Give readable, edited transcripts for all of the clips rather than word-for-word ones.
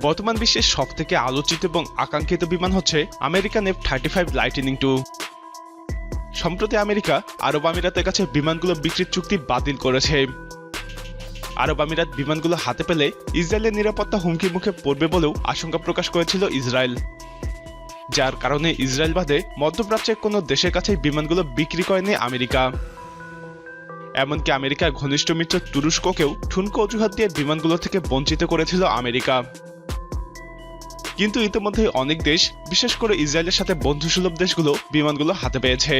বর্তমান বিশ্বের সবথেকে আলোচিত এবং আকাঙ্ক্ষিত বিমান হচ্ছে আমেরিকান F-35 লাইটনিং II। সম্প্রতি আমেরিকা আরব আমিরাতের কাছে বিমানগুলো বিক্রির চুক্তি বাতিল করেছে। আরব আমিরাত বিমানগুলো হাতে পেলে ইসরায়েলের নিরাপত্তা হুমকির মুখে পড়বে বলেও আশঙ্কা প্রকাশ করেছিল ইসরায়েল, যার কারণে ইসরায়েল বাদে মধ্যপ্রাচ্যের কোনো দেশের কাছে বিমানগুলো বিক্রি করেনি আমেরিকা। এমনকি আমেরিকার ঘনিষ্ঠ মিত্র তুরস্ককেও ঠুনকো অজুহাত দিয়ে বিমানগুলো থেকে বঞ্চিত করেছিল আমেরিকা। কিন্তু ইতিমধ্যে অনেক দেশ, বিশেষ করে ইসরায়েলের সাথে বন্ধুসুলভ দেশগুলো বিমানগুলো হাতে পেয়েছে।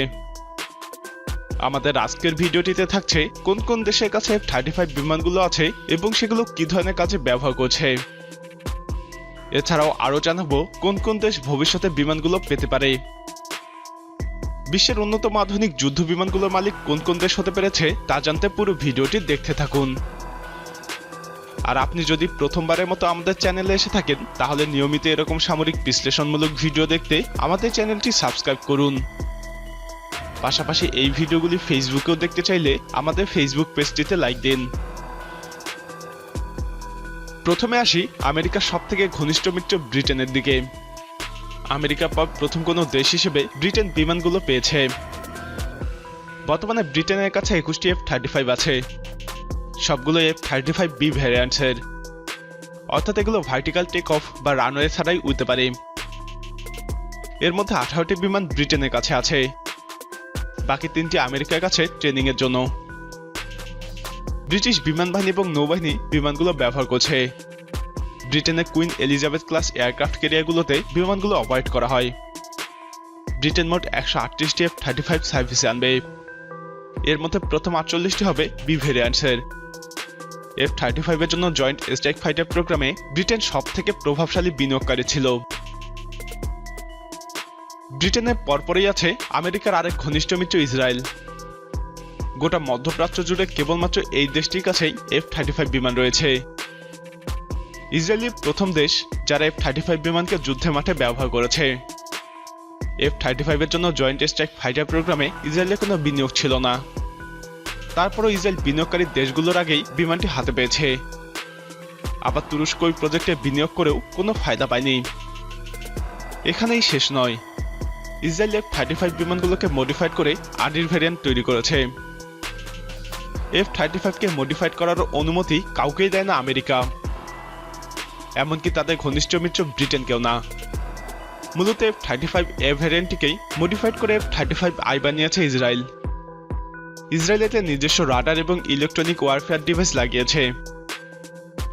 আমাদের আজকের ভিডিওটিতে থাকছে কোন কোন দেশের কাছে F-35 বিমানগুলো আছে এবং সেগুলো কি ধরনের কাজে ব্যবহার করছে। এছাড়াও আরও জানাবো কোন কোন দেশ ভবিষ্যতে বিমানগুলো পেতে পারে। বিশ্বের অন্যতম আধুনিক যুদ্ধ বিমানগুলোর মালিক কোন কোন দেশ হতে পেরেছে তা জানতে পুরো ভিডিওটি দেখতে থাকুন। আর আপনি যদি প্রথমবারের মতো আমাদের চ্যানেলে এসে থাকেন তাহলে নিয়মিত এরকম সামরিক বিশ্লেষণমূলক ভিডিও দেখতে আমাদের চ্যানেলটি সাবস্ক্রাইব করুন। পাশাপাশি এই ভিডিওগুলি ফেসবুকেও দেখতে চাইলে আমাদের ফেসবুক পেজটিতে লাইক দিন। প্রথমে আসি আমেরিকার সবথেকে ঘনিষ্ঠ মিত্র ব্রিটেনের দিকে। আমেরিকার পর প্রথম কোনো দেশ হিসেবে ব্রিটেন বিমানগুলো পেয়েছে। বর্তমানে ব্রিটেনের কাছে 21টি F-35 আছে। সবগুলো F-35B ভ্যারিয়েন্টসের, অর্থাৎ এগুলো ভার্টিক্যাল টেক অফ বা রানওয়ে ছাড়াই উড়তে পারে। এর মধ্যে 18টি বিমান ব্রিটেনের কাছে আছে, বাকি 3টি আমেরিকার কাছে ট্রেনিংয়ের জন্য। ব্রিটিশ বিমান বাহিনী এবং নৌবাহিনী বিমানগুলো ব্যবহার করছে। ব্রিটেনের কুইন এলিজাবেথ ক্লাস এয়ারক্রাফট ক্যারিয়ারগুলোতে বিমানগুলো অপারেট করা হয়। ব্রিটেন মোট 138টি F-35 সার্ভিসে আনবে। এর মধ্যে প্রথম 48টি হবে বি ভ্যারিয়েন্টসের। F-35 এর জন্য জয়েন্ট স্ট্রাইক ফাইটার প্রোগ্রামে ব্রিটেন সবথেকে প্রভাবশালী বিনিয়োগকারী ছিল। ব্রিটেনের পরপরই আছে আমেরিকার আরেক ঘনিষ্ঠ মিত্র ইসরায়েল। গোটা মধ্যপ্রাচ্য জুড়ে কেবলমাত্র এই দেশটির কাছেই F-35 বিমান রয়েছে। ইসরায়েলই প্রথম দেশ যারা F-35 বিমানকে যুদ্ধের মাঠে ব্যবহার করেছে। F-35 এর জন্য জয়েন্ট স্ট্রাইক ফাইটার প্রোগ্রামে ইসরায়েলের কোনো বিনিয়োগ ছিল না। তারপরও ইসরায়েল বিনিয়োগকারী দেশগুলোর আগেই বিমানটি হাতে পেয়েছে। আবার তুরস্ক ওই প্রজেক্টে বিনিয়োগ করেও কোনো ফায়দা পায়নি। এখানেই শেষ নয়, ইসরায়েল F-35 বিমানগুলোকে মডিফাইড করে আদির ভ্যারিয়েন্ট তৈরি করেছে। F-35কে মডিফাইড করার অনুমতি কাউকেই দেয় না আমেরিকা, এমনকি তাদের ঘনিষ্ঠ মিত্র ব্রিটেনকেও না। মূলত F-35A ভ্যারিয়েন্টটিকেই মডিফাইড করে F-35I বানিয়েছে ইসরায়েল। ইসরায়েল এতে নিজস্ব রাডার এবং ইলেকট্রনিক ওয়ারফেয়ার ডিভাইস লাগিয়েছে।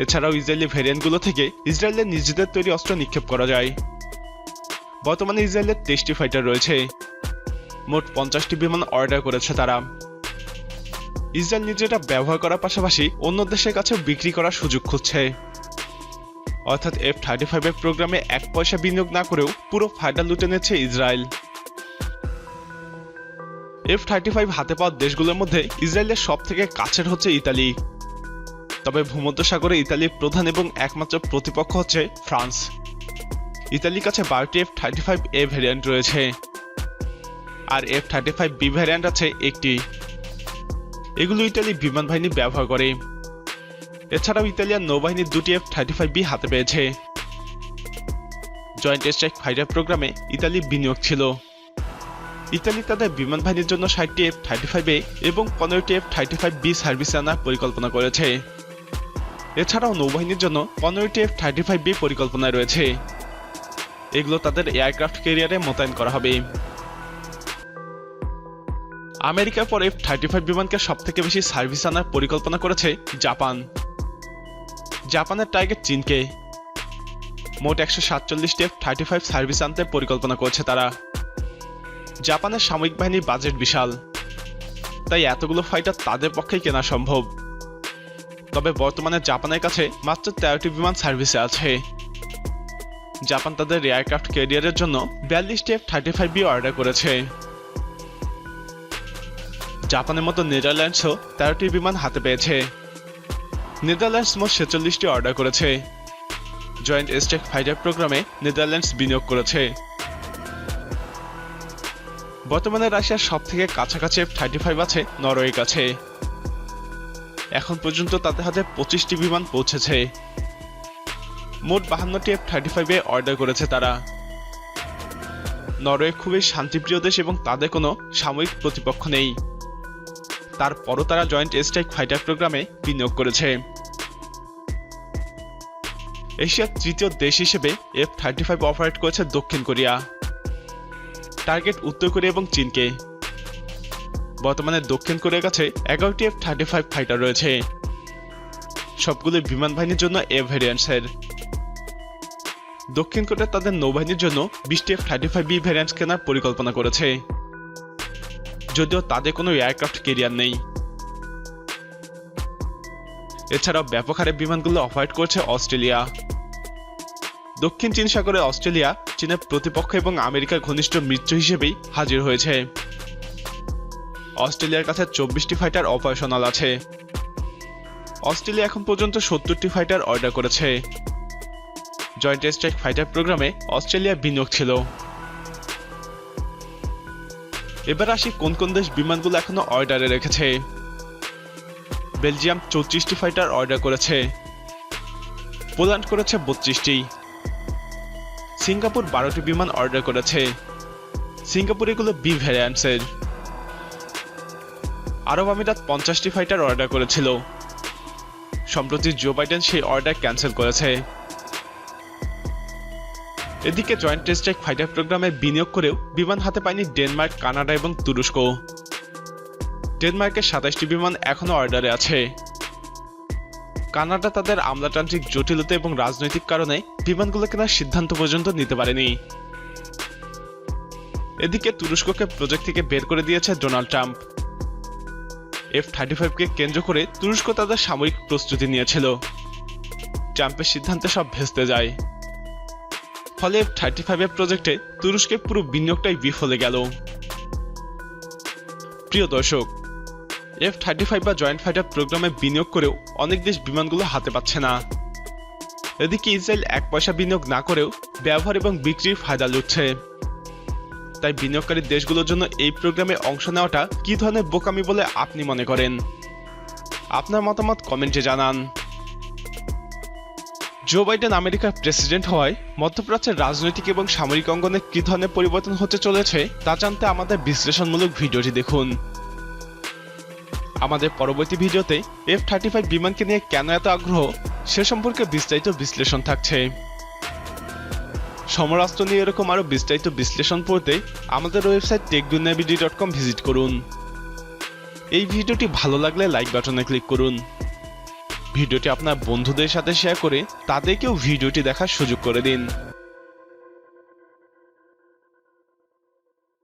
এছাড়াও ইসরায়েলি ভ্যারিয়েন্টগুলো থেকে ইসরায়েলের নিজেদের তৈরি অস্ত্র নিক্ষেপ করা যায়। বর্তমানে ইসরায়েলের 23টি ফাইটার রয়েছে। মোট 50টি বিমান অর্ডার করেছে তারা। ইসরায়েল নিজেরা ব্যবহার করার পাশাপাশি অন্য দেশের কাছে বিক্রি করার সুযোগ খুঁজছে। অর্থাৎ F-35 এর প্রোগ্রামে 1 পয়সা বিনিয়োগ না করেও পুরো ফায়দা লুটে নিচ্ছে ইসরায়েল। F-35 হাতে পাওয়া দেশগুলোর মধ্যে ইসরায়েলের সবথেকে কাছের হচ্ছে ইতালি। তবে ভূমধ্যসাগরে ইতালির প্রধান এবং একমাত্র প্রতিপক্ষ হচ্ছে ফ্রান্স। ইতালির কাছে 12টি F-35A ভ্যারিয়েন্ট রয়েছে, আর F-35B ভ্যারিয়েন্ট আছে একটি। এগুলো ইতালি বিমান বাহিনী ব্যবহার করে। এছাড়াও ইতালিয়ান নৌবাহিনীর 2টি F-35B হাতে পেয়েছে। জয়েন্ট স্ট্রাইক ফাইটার প্রোগ্রামে ইতালি বিনিয়োগ ছিল। ইতালি তাদের বিমান বাহিনীর জন্য 60টি F-35A এবং 15টি F-35B সার্ভিসে আনার পরিকল্পনা করেছে। এছাড়াও নৌবাহিনীর জন্য 15টি F-35B পরিকল্পনায় রয়েছে। এগুলো তাদের এয়ারক্রাফট ক্যারিয়ারে মোতায়েন করা হবে। আমেরিকার পর F-35 বিমানকে সবথেকে বেশি সার্ভিস আনার পরিকল্পনা করেছে জাপান। জাপানের টার্গেট চীনকে। মোট 147টি F-35 সার্ভিস আনতে পরিকল্পনা করছে তারা। জাপানের সামরিক বাহিনীর বাজেট বিশাল, তাই এতগুলো ফাইটার তাদের পক্ষেই কেনা সম্ভব। তবে বর্তমানে জাপানের কাছে মাত্র 13টি বিমান সার্ভিসে আছে। জাপান তাদের এয়ারক্রাফট ক্যারিয়ারের জন্য 42টি F-35B অর্ডার করেছে। জাপানের মতো নেদারল্যান্ডসও 13টি বিমান হাতে পেয়েছে। নেদারল্যান্ডস মোট 46টি অর্ডার করেছে। জয়েন্ট স্ট্রাইক ফাইটার প্রোগ্রামে নেদারল্যান্ডস বিনিয়োগ করেছে। বর্তমানে রাশিয়ার সবথেকে কাছাকাছি F-35 আছে নরওয়ের কাছে। এখন পর্যন্ত তাদের হাতে 25টি বিমান পৌঁছেছে। মোট 52টি F-35 অর্ডার করেছে তারা। নরওয়ে খুবই শান্তিপ্রিয় দেশ এবং তাদের কোনো সামরিক প্রতিপক্ষ নেই, তারপরও তারা জয়েন্ট স্ট্রাইক ফাইটার প্রোগ্রামে বিনিয়োগ করেছে। এশিয়ার তৃতীয় দেশ হিসেবে F-35 অপারেট করেছে দক্ষিণ কোরিয়া। টার্গেট উত্তর কোরিয়া এবং চীনকে। বর্তমানে দক্ষিণ কোরিয়ার কাছে 11টি F-35 ফাইটার রয়েছে, সবগুলো বিমান বাহিনীর জন্য এ ভ্যারিয়েন্টসের। দক্ষিণ কোরিয়া তাদের নৌবাহিনীর জন্য 20টি F-35B ভ্যারিয়েন্টস কেনার পরিকল্পনা করেছে, যদিও তাদের কোনো এয়ারক্রাফট ক্যারিয়ার নেই। এছাড়াও ব্যাপক হারে বিমানগুলো অপারেট করছে অস্ট্রেলিয়া। দক্ষিণ চীন সাগরে অস্ট্রেলিয়া চীনের প্রতিপক্ষ এবং আমেরিকার ঘনিষ্ঠ মিত্র হিসেবেই হাজির হয়েছে। অস্ট্রেলিয়ার কাছে 24টি ফাইটার অপারেশনাল আছে। অস্ট্রেলিয়া এখন পর্যন্ত 70টি ফাইটার অর্ডার করেছে। জয়েন্ট স্ট্রাইক ফাইটার প্রোগ্রামে অস্ট্রেলিয়ার বিনিয়োগ ছিল। এবার আসি কোন কোন দেশ বিমানগুলো এখনো অর্ডারে রেখেছে। বেলজিয়াম 34টি ফাইটার অর্ডার করেছে। পোল্যান্ড করেছে 32টি। সিঙ্গাপুর 12টি বিমান অর্ডার করেছে। সিঙ্গাপুর এগুলো বি ভ্যারিয়েন্টসের। আরব আমিরাত 50টি ফাইটার অর্ডার করেছিল। সম্প্রতি জো বাইডেন সেই অর্ডার ক্যান্সেল করেছে। এদিকে জয়েন্ট স্ট্রাইক ফাইটার প্রোগ্রামে বিনিয়োগ করেও বিমান হাতে পায়নি ডেনমার্ক, কানাডা এবং তুরস্ক। ডেনমার্কের 27টি বিমান এখনো অর্ডারে আছে। কানাডা তাদের আমলাতান্ত্রিক জটিলতা এবং রাজনৈতিক কারণে বিমানগুলো কেনার সিদ্ধান্ত পর্যন্ত নিতে পারেনি। এদিকে তুরস্ককে প্রজেক্ট থেকে বের করে দিয়েছে ডোনাল্ড ট্রাম্প। F-35কে কেন্দ্র করে তুরস্ক তাদের সামরিক প্রস্তুতি নিয়েছিল। ট্রাম্পের সিদ্ধান্তে সব ভেস্তে যায়। ফলে F-35 প্রজেক্টে তুরস্কের পুরো বিনিয়োগটাই বিফলে গেল। প্রিয় দর্শক, F-35 বা জয়েন্ট ফাইটার প্রোগ্রামে বিনিয়োগ করেও অনেক দেশ বিমানগুলো হাতে পাচ্ছে না। এদিকে ইসরায়েল এক পয়সা বিনিয়োগ না করেও ব্যবহার এবং বিক্রির ফায়দা লুটছে। তাই বিনিয়োগকারী দেশগুলোর জন্য এই প্রোগ্রামে অংশ নেওয়াটা কি ধরনের বোকামি বলে আপনি মনে করেন? আপনার মতামত কমেন্টে জানান। জো বাইডেন আমেরিকার প্রেসিডেন্ট হওয়ায় মধ্যপ্রাচ্যের রাজনৈতিক এবং সামরিক অঙ্গনে কি ধরনের পরিবর্তন হতে চলেছে তা জানতে আমাদের বিশ্লেষণমূলক ভিডিওটি দেখুন। আমাদের পরবর্তী ভিডিওতে F-35 বিমানকে নিয়ে কেন এত আগ্রহ সে সম্পর্কে বিস্তারিত বিশ্লেষণ থাকছে। সমরাস্ত্র নিয়ে এরকম আরো বিস্তারিত বিশ্লেষণ পড়তে আমাদের ওয়েবসাইট techduniyavid.com ভিজিট করুন। এই ভিডিওটি ভালো লাগলে লাইক বাটনে ক্লিক করুন। ভিডিওটি আপনার বন্ধুদের সাথে শেয়ার করে তাদেরকেও ভিডিওটি দেখার সুযোগ করে দিন।